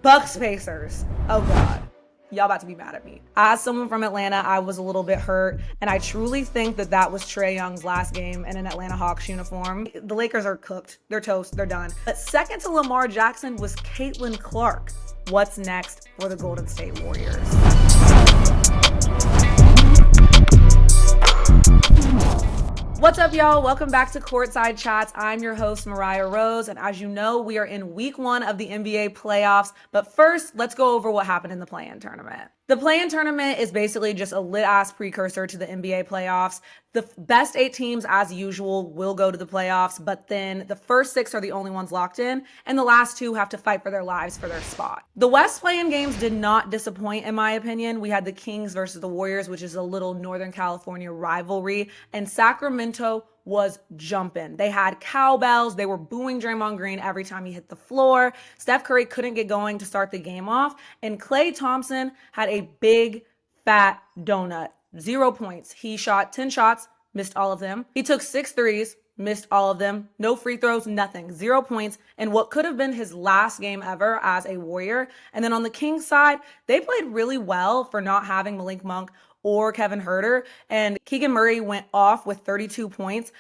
Bucks Pacers. Oh God. Y'all about to be mad at me. As someone from Atlanta, I was a little bit hurt, and I truly think that that was Trae Young's last game in an Atlanta Hawks uniform. The Lakers are cooked. They're toast. They're done. But second to Lamar Jackson was Caitlin Clark. What's next for the Golden State Warriors? What's up, y'all? Welcome back to Courtside Chats. I'm your host, Mariah Rose, and as you know, we are in week 1 of the NBA playoffs. But first, let's go over what happened in the play-in tournament. The play-in tournament is basically just a lit-ass precursor to the NBA playoffs. The best 8 teams, as usual, will go to the playoffs, but then the first 6 are the only ones locked in, and the last 2 have to fight for their lives for their spot. The West play-in games did not disappoint, in my opinion. We had the Kings versus the Warriors, which is a little Northern California rivalry, and Sacramento was jumping. They had cowbells. They were booing Draymond Green every time he hit the floor. Steph Curry couldn't get going to start the game off, and Klay Thompson had a big, fat donut. 0 points. He shot 10 shots, missed all of them. He took 6 threes, missed all of them. No free throws, nothing. 0 points in what could have been his last game ever as a Warrior. And then on the Kings side, they played really well for not having Malik Monk or Kevin Huerter. And Keegan Murray went off with 32 points.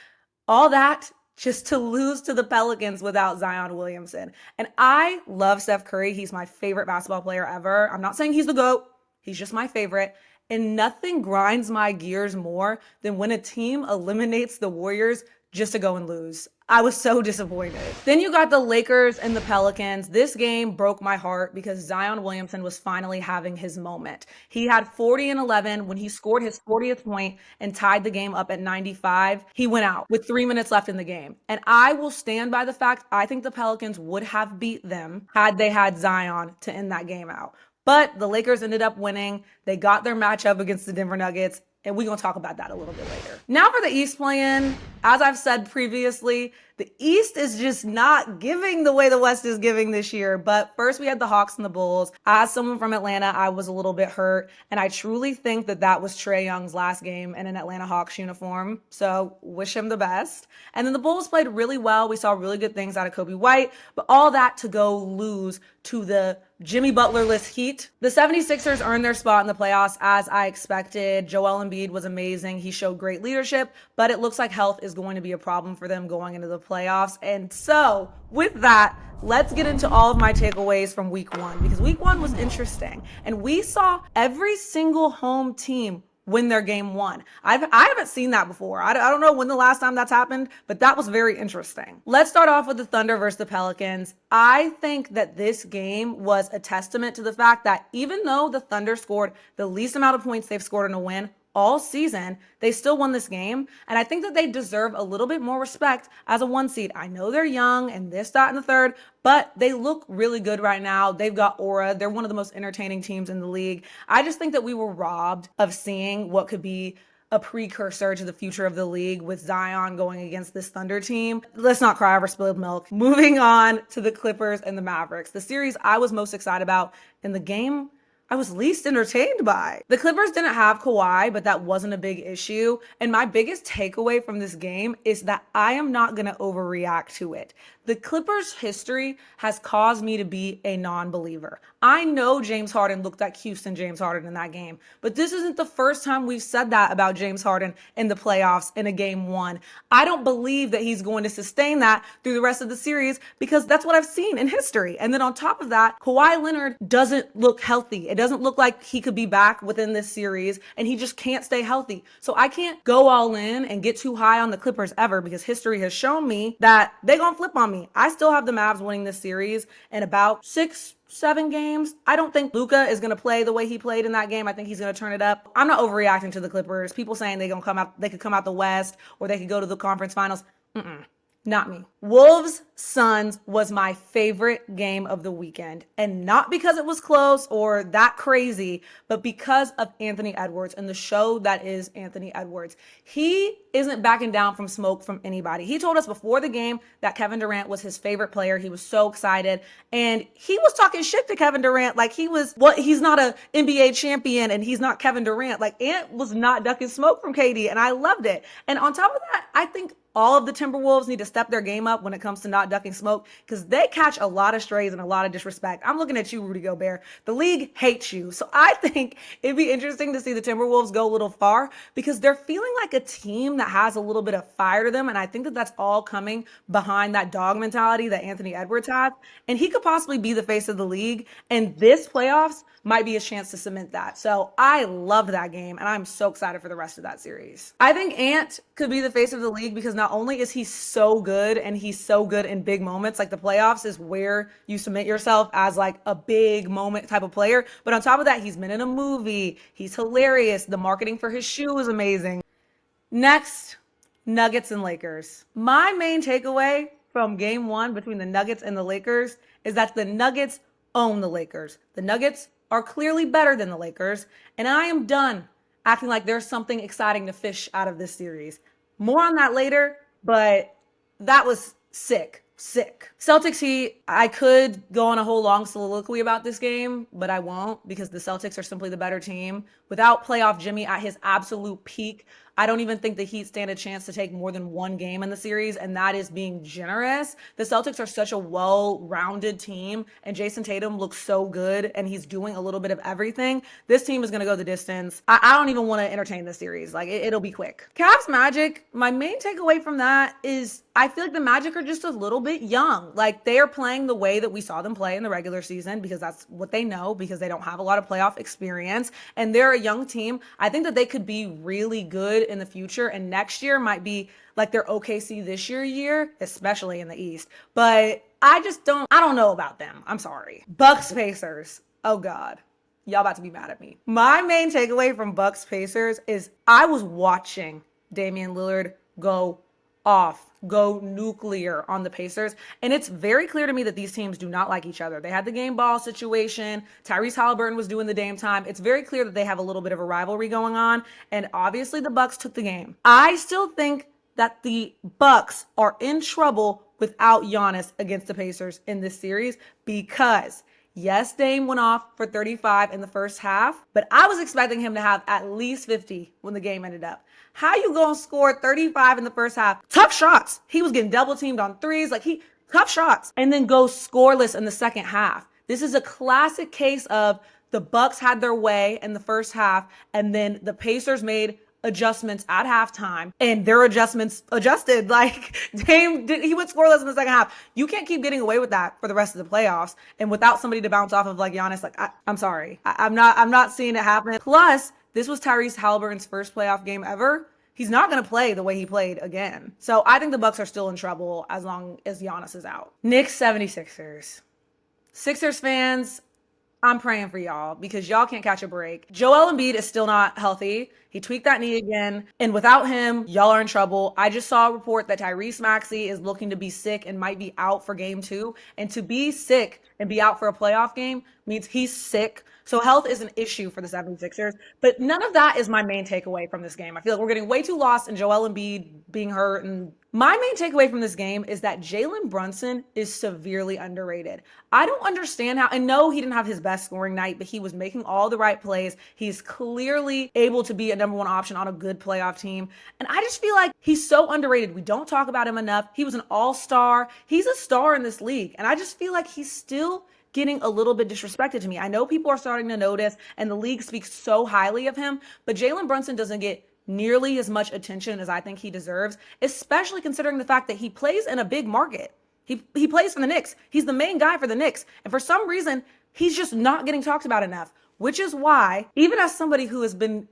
All that just to lose to the Pelicans without Zion Williamson. And I love Steph Curry. He's my favorite basketball player ever. I'm not saying he's the GOAT. He's just my favorite. And nothing grinds my gears more than when a team eliminates the Warriors just to go and lose. I was so disappointed. Then you got the Lakers and the Pelicans. This game broke my heart because Zion Williamson was finally having his moment. He had 40 and 11 when he scored his 40th point and tied the game up at 95. He went out with 3 minutes left in the game. And I will stand by the fact I think the Pelicans would have beat them had they had Zion to end that game out. But the Lakers ended up winning. They got their matchup against the Denver Nuggets, and we're going to talk about that a little bit later. Now for the East play-in, as I've said previously, the East is just not giving the way the West is giving this year. But first we had the Hawks and the Bulls. As someone from Atlanta, I was a little bit hurt, and I truly think that that was Trae Young's last game in an Atlanta Hawks uniform. So wish him the best. And then the Bulls played really well. We saw really good things out of Kobe White, but all that to go lose to the Jimmy Butler-less Heat. The 76ers earned their spot in the playoffs as I expected. Joel Embiid was amazing. He showed great leadership, but it looks like health is going to be a problem for them going into the playoffs. And so with that, let's get into all of my takeaways from week 1, because week 1 was interesting. And we saw every single home team win their game 1. I haven't seen that before. I don't know when the last time that's happened, but that was very interesting. Let's start off with the Thunder versus the Pelicans. I think that this game was a testament to the fact that even though the Thunder scored the least amount of points they've scored in a win all season, they still won this game. And I think that they deserve a little bit more respect as a 1 seed. I know they're young and this, that, and the third, but they look really good right now. They've got aura. They're one of the most entertaining teams in the league. I just think that we were robbed of seeing what could be a precursor to the future of the league with Zion going against this Thunder team. Let's not cry over spilled milk. Moving on to the Clippers and the Mavericks, the series I was most excited about in the game I was least entertained by. The Clippers didn't have Kawhi, but that wasn't a big issue. And my biggest takeaway from this game is that I am not going to overreact to it. The Clippers' history has caused me to be a non-believer. I know James Harden looked like Houston James Harden in that game, but this isn't the first time we've said that about James Harden in the playoffs in a game 1. I don't believe that he's going to sustain that through the rest of the series because that's what I've seen in history. And then on top of that, Kawhi Leonard doesn't look healthy. It doesn't look like he could be back within this series, and he just can't stay healthy. So I can't go all in and get too high on the Clippers ever because history has shown me that they're going to flip on me. I still have the Mavs winning this series in about 6-7 games. I don't think Luka is going to play the way he played in that game. I think he's going to turn it up. I'm not overreacting to the Clippers. People saying they could come out the West or they could go to the conference finals. Not me. Wolves Suns was my favorite game of the weekend. And not because it was close or that crazy, but because of Anthony Edwards and the show that is Anthony Edwards. He isn't backing down from smoke from anybody. He told us before the game that Kevin Durant was his favorite player. He was so excited. And he was talking shit to Kevin Durant like he's not an NBA champion and he's not Kevin Durant. Like Ant was not ducking smoke from KD, and I loved it. And on top of that, I think all of the Timberwolves need to step their game up when it comes to not ducking smoke because they catch a lot of strays and a lot of disrespect. I'm looking at you, Rudy Gobert. The league hates you. So I think it'd be interesting to see the Timberwolves go a little far because they're feeling like a team that has a little bit of fire to them. And I think that that's all coming behind that dog mentality that Anthony Edwards has. And he could possibly be the face of the league. And this playoffs might be a chance to cement that. So I loved that game, and I'm so excited for the rest of that series. I think Ant could be the face of the league because not only is he so good and he's so good in big moments, like the playoffs is where you cement yourself as like a big moment type of player, but on top of that, he's been in a movie. He's hilarious. The marketing for his shoe is amazing. Next, Nuggets and Lakers. My main takeaway from game one between the Nuggets and the Lakers is that the Nuggets own the Lakers. The Nuggets are clearly better than the Lakers, and I am done acting like there's something exciting to fish out of this series. More on that later, but that was sick. Celtics Heat, I could go on a whole long soliloquy about this game, but I won't because the Celtics are simply the better team. Without playoff Jimmy at his absolute peak, I don't even think the Heat stand a chance to take more than one game in the series, and that is being generous. The Celtics are such a well-rounded team, and Jason Tatum looks so good, and he's doing a little bit of everything. This team is going to go the distance. I don't even want to entertain this series. Like, it'll be quick. Cavs Magic, my main takeaway from that is I feel like the Magic are just a little bit young. Like, they are playing the way that we saw them play in the regular season because that's what they know, because they don't have a lot of playoff experience, and they're a young team. I think that they could be really good in the future, and next year might be like their OKC this year, especially in the East. But I don't know about them. I'm sorry. Bucks Pacers. Oh God. Y'all about to be mad at me. My main takeaway from Bucks Pacers is I was watching Damian Lillard go nuclear on the Pacers. And it's very clear to me that these teams do not like each other. They had the game ball situation. Tyrese Halliburton was doing the Dame time. It's very clear that they have a little bit of a rivalry going on. And obviously the Bucks took the game. I still think that the Bucks are in trouble without Giannis against the Pacers in this series because yes, Dame went off for 35 in the first half, but I was expecting him to have at least 50 when the game ended up. How you gonna score 35 in the first half? Tough shots. He was getting double teamed on threes. Tough shots. And then go scoreless in the second half. This is a classic case of the Bucks had their way in the first half, and then the Pacers made adjustments at halftime, and their adjustments adjusted. Like he went scoreless in the second half. You can't keep getting away with that for the rest of the playoffs, and without somebody to bounce off of like Giannis. I'm sorry, I'm not seeing it happen. Plus, this was Tyrese Halliburton's first playoff game ever. He's not going to play the way he played again. So I think the Bucks are still in trouble as long as Giannis is out. Knicks 76ers. Sixers fans, I'm praying for y'all because y'all can't catch a break. Joel Embiid is still not healthy. He tweaked that knee again. And without him, y'all are in trouble. I just saw a report that Tyrese Maxey is looking to be sick and might be out for game 2. And to be sick and be out for a playoff game means he's sick. So health is an issue for the 76ers. But none of that is my main takeaway from this game. I feel like we're getting way too lost in Joel Embiid being hurt. And my main takeaway from this game is that Jalen Brunson is severely underrated. I don't understand how, and no, he didn't have his best scoring night, but he was making all the right plays. He's clearly able to be a number one option on a good playoff team. And I just feel like he's so underrated. We don't talk about him enough. He was an all-star. He's a star in this league. And I just feel like he's still getting a little bit disrespected to me. I know people are starting to notice, and the league speaks so highly of him, but Jalen Brunson doesn't get nearly as much attention as I think he deserves, especially considering the fact that he plays in a big market. He plays for the Knicks. He's the main guy for the Knicks. And for some reason, he's just not getting talked about enough, which is why, even as somebody who has been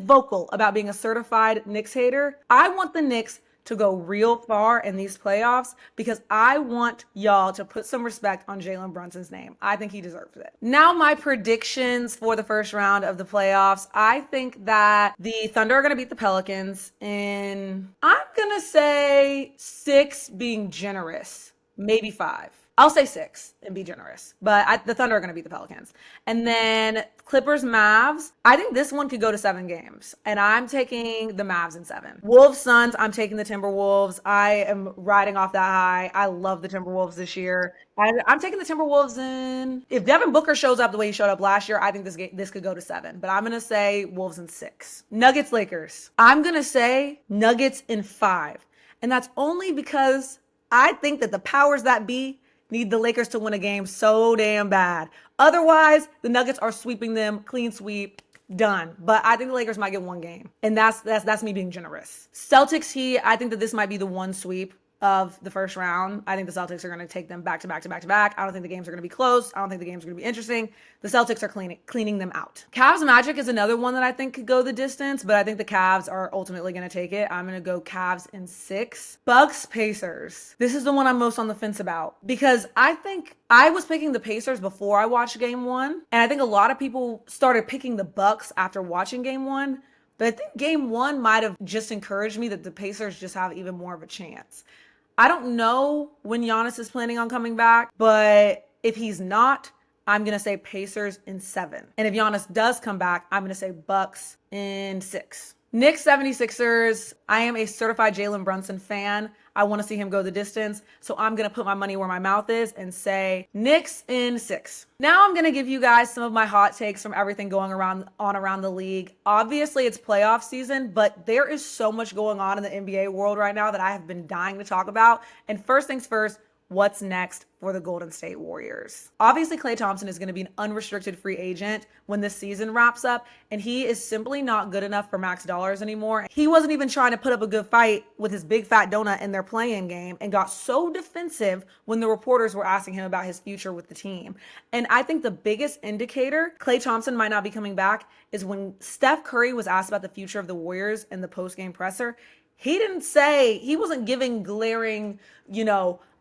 vocal about being a certified Knicks hater, I want the Knicks to go real far in these playoffs because I want y'all to put some respect on Jalen Brunson's name. I think he deserves it. Now my predictions for the first round of the playoffs. I think that the Thunder are going to beat the Pelicans in, I'm going to say 6 being generous, maybe 5. I'll say 6 and be generous, but the Thunder are going to beat the Pelicans. And then Clippers, Mavs. I think this one could go to 7 games, and I'm taking the Mavs in 7. Wolves, Suns. I'm taking the Timberwolves. I am riding off that high. I love the Timberwolves this year. I'm taking the Timberwolves in. If Devin Booker shows up the way he showed up last year, I think this could go to 7. But I'm going to say Wolves in 6. Nuggets, Lakers. I'm going to say Nuggets in 5. And that's only because I think that the powers that be need the Lakers to win a game so damn bad. Otherwise, the Nuggets are sweeping them, clean sweep, done. But I think the Lakers might get one game. And that's me being generous. Celtics Heat, I think that this might be the one sweep of the first round. I think the Celtics are going to take them back to back to back to back. I don't think the games are going to be close. I don't think the games are going to be interesting. The Celtics are cleaning them out. Cavs Magic is another one that I think could go the distance, but I think the Cavs are ultimately going to take it. I'm going to go Cavs in 6. Bucks Pacers. This is the one I'm most on the fence about because I think I was picking the Pacers before I watched game 1, and I think a lot of people started picking the Bucks after watching game 1. But I think game 1 might have just encouraged me that the Pacers just have even more of a chance. I don't know when Giannis is planning on coming back, but if he's not, I'm going to say Pacers in 7. And if Giannis does come back, I'm going to say Bucks in 6. Knicks 76ers. I am a certified Jalen Brunson fan. I want to see him go the distance. So I'm going to put my money where my mouth is and say Knicks in 6. Now I'm going to give you guys some of my hot takes from everything going around the league. Obviously, it's playoff season, but there is so much going on in the NBA world right now that I have been dying to talk about. And first things first, what's next for the Golden State Warriors? Obviously, Klay Thompson is going to be an unrestricted free agent when this season wraps up, and he is simply not good enough for max dollars anymore. He wasn't even trying to put up a good fight with his big fat donut in their play-in game and got so defensive when the reporters were asking him about his future with the team. And I think the biggest indicator Klay Thompson might not be coming back is when Steph Curry was asked about the future of the Warriors in the post-game presser. He wasn't giving glaring,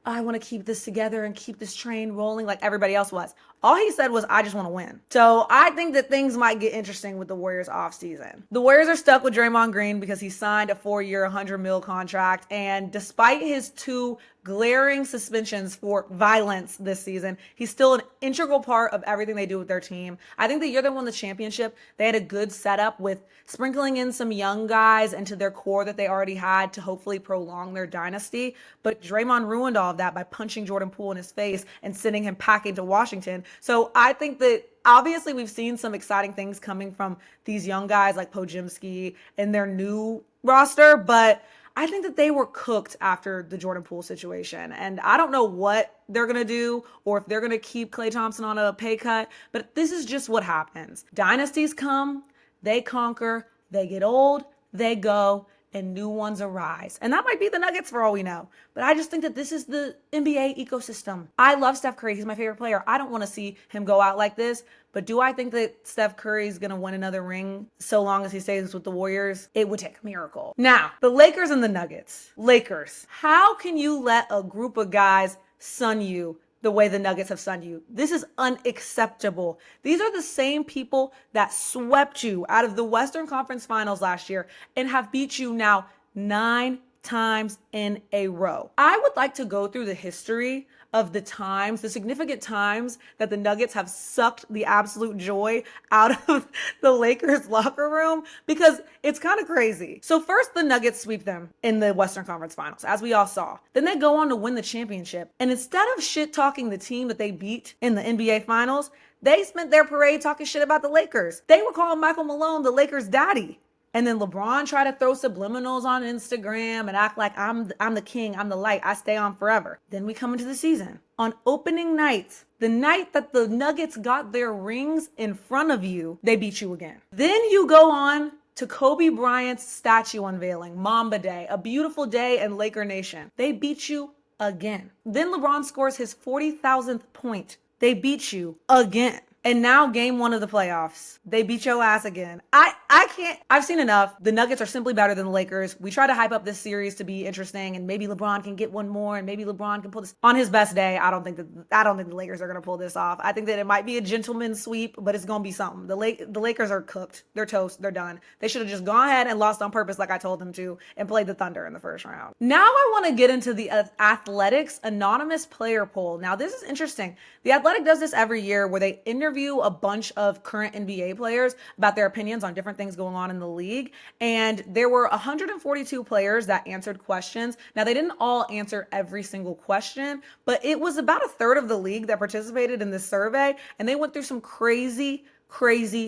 I want to keep this together and keep this train rolling like everybody else was. All he said was, I just want to win. So I think that things might get interesting with the Warriors offseason. The Warriors are stuck with Draymond Green because he signed a 4-year, $100 million contract. And despite his 2 glaring suspensions for violence this season, he's still an integral part of everything they do with their team. I think the year they won the championship, they had a good setup with sprinkling in some young guys into their core that they already had to hopefully prolong their dynasty. But Draymond ruined all of that by punching Jordan Poole in his face and sending him packing to Washington. So I think that obviously we've seen some exciting things coming from these young guys like Podziemski and their new roster, but I think that they were cooked after the Jordan Poole situation. And I don't know what they're going to do or if they're going to keep Klay Thompson on a pay cut, but this is just what happens. Dynasties come, they conquer, they get old, they go, and new ones arise. And that might be the Nuggets for all we know. But I just think that this is the NBA ecosystem. I love Steph Curry. He's my favorite player. I don't want to see him go out like this. But do I think that Steph Curry is going to win another ring so long as he stays with the Warriors? It would take a miracle. Now, the Lakers and the Nuggets. Lakers. How can you let a group of guys sun you the way the Nuggets have sunned you? This is unacceptable. These are the same people that swept you out of the Western Conference Finals last year and have beat you now 9 times in a row. I would like to go through the history of the significant times that the Nuggets have sucked the absolute joy out of the Lakers locker room because it's kind of crazy. So first the Nuggets sweep them in the Western Conference Finals, as we all saw. Then they go on to win the championship. And instead of shit talking the team that they beat in the NBA Finals, they spent their parade talking shit about the Lakers. They were calling Michael Malone the Lakers' daddy. And then LeBron tried to throw subliminals on Instagram and act like I'm the king, I'm the light, I stay on forever. Then we come into the season. On opening night, the night that the Nuggets got their rings in front of you, they beat you again. Then you go on to Kobe Bryant's statue unveiling, Mamba Day, a beautiful day in Laker Nation. They beat you again. Then LeBron scores his 40,000th point. They beat you again. And now game 1 of the playoffs, they beat your ass again. I can't, I've seen enough. The Nuggets are simply better than the Lakers. We try to hype up this series to be interesting and maybe LeBron can get one more and maybe LeBron can pull this. On his best day, I don't think the Lakers are going to pull this off. I think that it might be a gentleman's sweep, but it's going to be something. The Lakers are cooked. They're toast. They're done. They should have just gone ahead and lost on purpose like I told them to and played the Thunder in the first round. Now I want to get into the Athletics anonymous player poll. Now this is interesting. The Athletic does this every year where they interview a bunch of current NBA players about their opinions on different things going on in the league. And there were 142 players that answered questions. Now, they didn't all answer every single question, but it was about a third of the league that participated in this survey. And they went through some crazy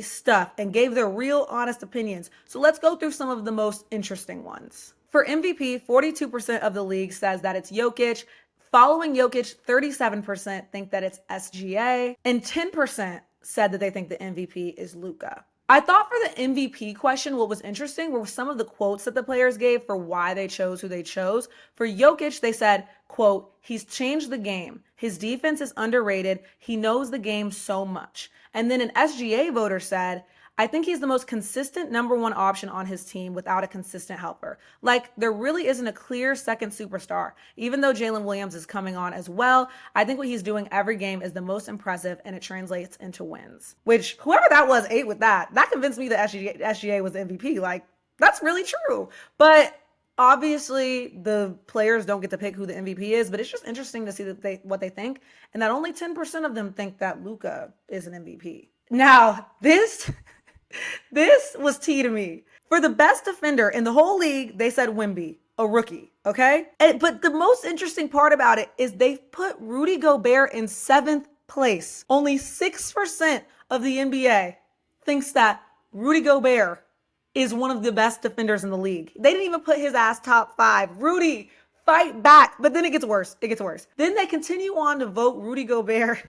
stuff and gave their real honest opinions. So let's go through some of the most interesting ones. For MVP, 42% of the league says that it's Jokic. Following Jokic, 37% think that it's SGA, and 10% said that they think the MVP is Luka. I thought for the MVP question, what was interesting were some of the quotes that the players gave for why they chose who they chose. For Jokic, they said, quote, he's changed the game. His defense is underrated. He knows the game so much. And then an SGA voter said, I think he's the most consistent number one option on his team without a consistent helper. Like, there really isn't a clear second superstar. Even though Jalen Williams is coming on as well, I think what he's doing every game is the most impressive, and it translates into wins. Which, whoever that was ate with that. That convinced me that SGA was the MVP. Like, that's really true. But obviously, the players don't get to pick who the MVP is, but it's just interesting to see what they think, and that only 10% of them think that Luka is an MVP. Now, this was tea to me. For the best defender in the whole league, they said Wemby, a rookie, okay? But the most interesting part about it is they put Rudy Gobert in 7th place. Only 6% of the NBA thinks that Rudy Gobert is one of the best defenders in the league. They didn't even put his ass top 5. Rudy, fight back. But then it gets worse. It gets worse. Then they continue on to vote Rudy Gobert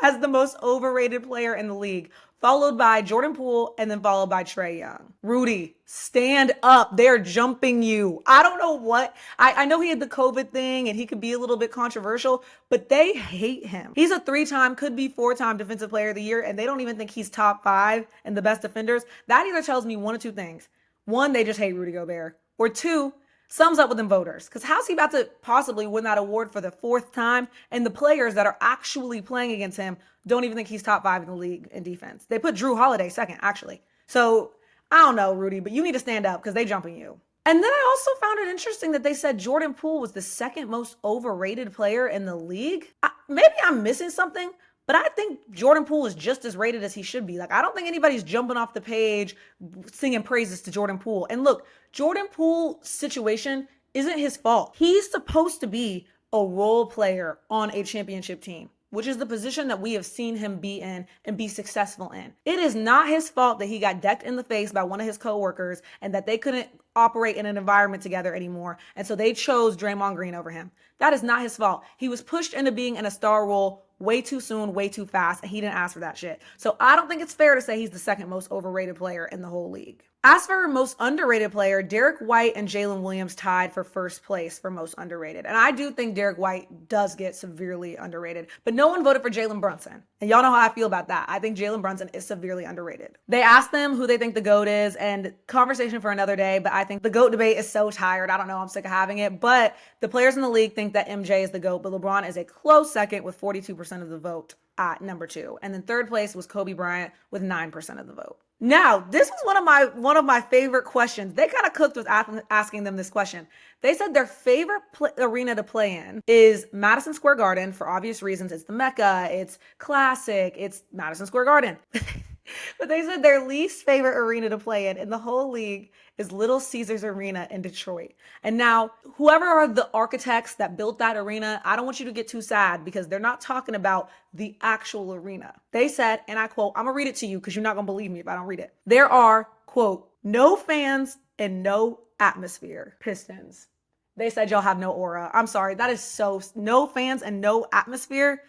as the most overrated player in the league, followed by Jordan Poole, and then followed by Trae Young. Rudy, stand up. They're jumping you. I don't know what. I know he had the COVID thing and he could be a little bit controversial, but they hate him. He's a 3-time, could be 4-time defensive player of the year, and they don't even think he's top 5 in the best defenders. That either tells me one of two things. One, they just hate Rudy Gobert. Or two, sums up with them voters. Because how's he about to possibly win that award for the 4th time? And the players that are actually playing against him don't even think he's top 5 in the league in defense. They put Drew Holiday 2nd, actually. So I don't know, Rudy, but you need to stand up because they jumping you. And then I also found it interesting that they said Jordan Poole was the 2nd most overrated player in the league. Maybe I'm missing something, but I think Jordan Poole is just as rated as he should be. Like, I don't think anybody's jumping off the page singing praises to Jordan Poole. And look, Jordan Poole's situation isn't his fault. He's supposed to be a role player on a championship team, which is the position that we have seen him be in and be successful in. It is not his fault that he got decked in the face by one of his coworkers and that they couldn't operate in an environment together anymore. And so they chose Draymond Green over him. That is not his fault. He was pushed into being in a star role way too soon, way too fast, and he didn't ask for that shit. So I don't think it's fair to say he's the 2nd most overrated player in the whole league. As for most underrated player, Derek White and Jalen Williams tied for 1st place for most underrated. And I do think Derek White does get severely underrated, but no one voted for Jalen Brunson. And y'all know how I feel about that. I think Jalen Brunson is severely underrated. They asked them who they think the GOAT is, and conversation for another day, but I think the GOAT debate is so tired. I don't know. I'm sick of having it. But the players in the league think that MJ is the GOAT, but LeBron is a close 2nd with 42% of the vote at number 2. And then 3rd place was Kobe Bryant with 9% of the vote. Now, this was one of my favorite questions. They kind of cooked with asking them this question. They said their favorite arena to play in is Madison Square Garden for obvious reasons. It's the Mecca, it's classic, it's Madison Square Garden. But they said their least favorite arena to play in the whole league is Little Caesars Arena in Detroit. And now, whoever are the architects that built that arena, I don't want you to get too sad because they're not talking about the actual arena. They said, and I quote, I'm gonna read it to you because you're not gonna believe me if I don't read it. There are, quote, no fans and no atmosphere. Pistons. They said y'all have no aura. I'm sorry, that is no fans and no atmosphere.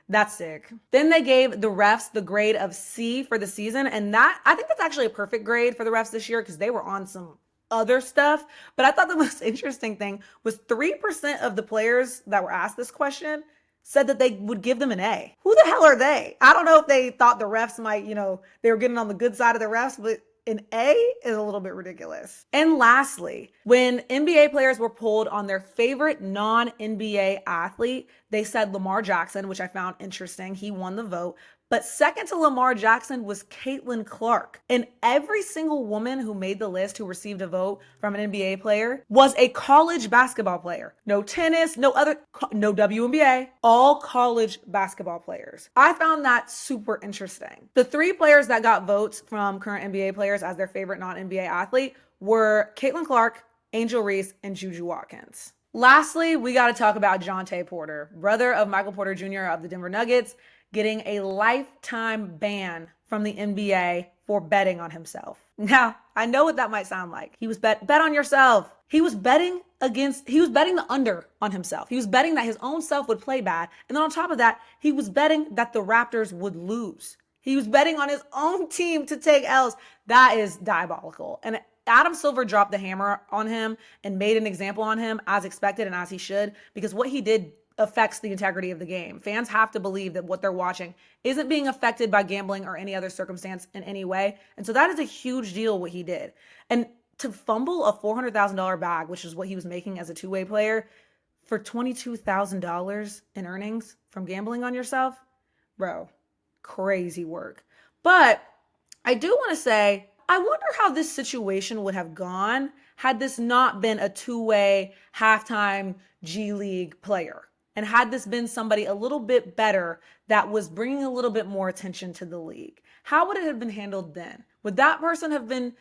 That's sick. Then they gave the refs the grade of C for the season. And I think that's actually a perfect grade for the refs this year because they were on some other stuff. But I thought the most interesting thing was 3% of the players that were asked this question said that they would give them an A. Who the hell are they? I don't know if they thought the refs might, they were getting on the good side of the refs, but an A is a little bit ridiculous. And lastly, when NBA players were polled on their favorite non-NBA athlete, they said Lamar Jackson, which I found interesting. He won the vote. But 2nd to Lamar Jackson was Caitlin Clark. And every single woman who made the list who received a vote from an NBA player was a college basketball player. No tennis, no WNBA, all college basketball players. I found that super interesting. The 3 players that got votes from current NBA players as their favorite non-NBA athlete were Caitlin Clark, Angel Reese, and Juju Watkins. Lastly, we got to talk about Jontay Porter, brother of Michael Porter Jr. of the Denver Nuggets, getting a lifetime ban from the NBA for betting on himself. Now, I know what that might sound like. He was bet on yourself. He was betting the under on himself. He was betting that his own self would play bad. And then on top of that, he was betting that the Raptors would lose. He was betting on his own team to take L's. That is diabolical. And Adam Silver dropped the hammer on him and made an example on him as expected and as he should, because what he did affects the integrity of the game. Fans have to believe that what they're watching isn't being affected by gambling or any other circumstance in any way. And so that is a huge deal what he did. And to fumble a $400,000 bag, which is what he was making as a two-way player, for $22,000 in earnings from gambling on yourself, bro, crazy work. But I do want to say, I wonder how this situation would have gone had this not been a two-way halftime G League player. And had this been somebody a little bit better that was bringing a little bit more attention to the league, how would it have been handled then? Would that person have been,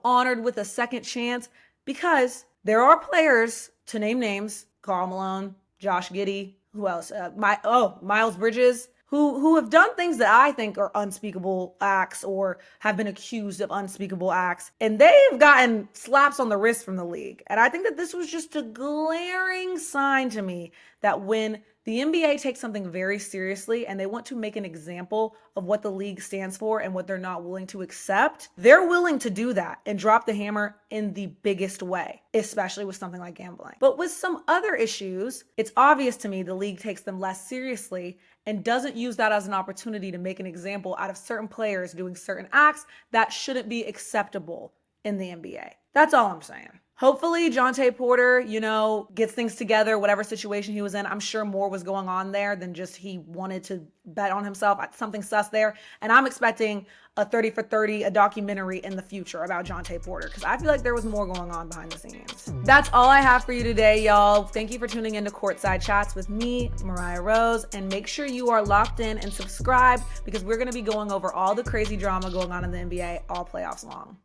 honored with a second chance? Because there are players, to name names, Karl Malone, Josh Giddey, who else? Miles Bridges, who have done things that I think are unspeakable acts or have been accused of unspeakable acts. And they've gotten slaps on the wrist from the league. And I think that this was just a glaring sign to me that when the NBA takes something very seriously and they want to make an example of what the league stands for and what they're not willing to accept, they're willing to do that and drop the hammer in the biggest way, especially with something like gambling. But with some other issues, it's obvious to me the league takes them less seriously and doesn't use that as an opportunity to make an example out of certain players doing certain acts that shouldn't be acceptable in the NBA. That's all I'm saying. Hopefully, Jontay Porter, gets things together, whatever situation he was in. I'm sure more was going on there than just he wanted to bet on himself. Something sus there. And I'm expecting a 30 for 30, a documentary in the future about Jontay Porter, because I feel like there was more going on behind the scenes. That's all I have for you today, y'all. Thank you for tuning into Courtside Chats with me, Mariah Rose. And make sure you are locked in and subscribed, because we're going to be going over all the crazy drama going on in the NBA all playoffs long.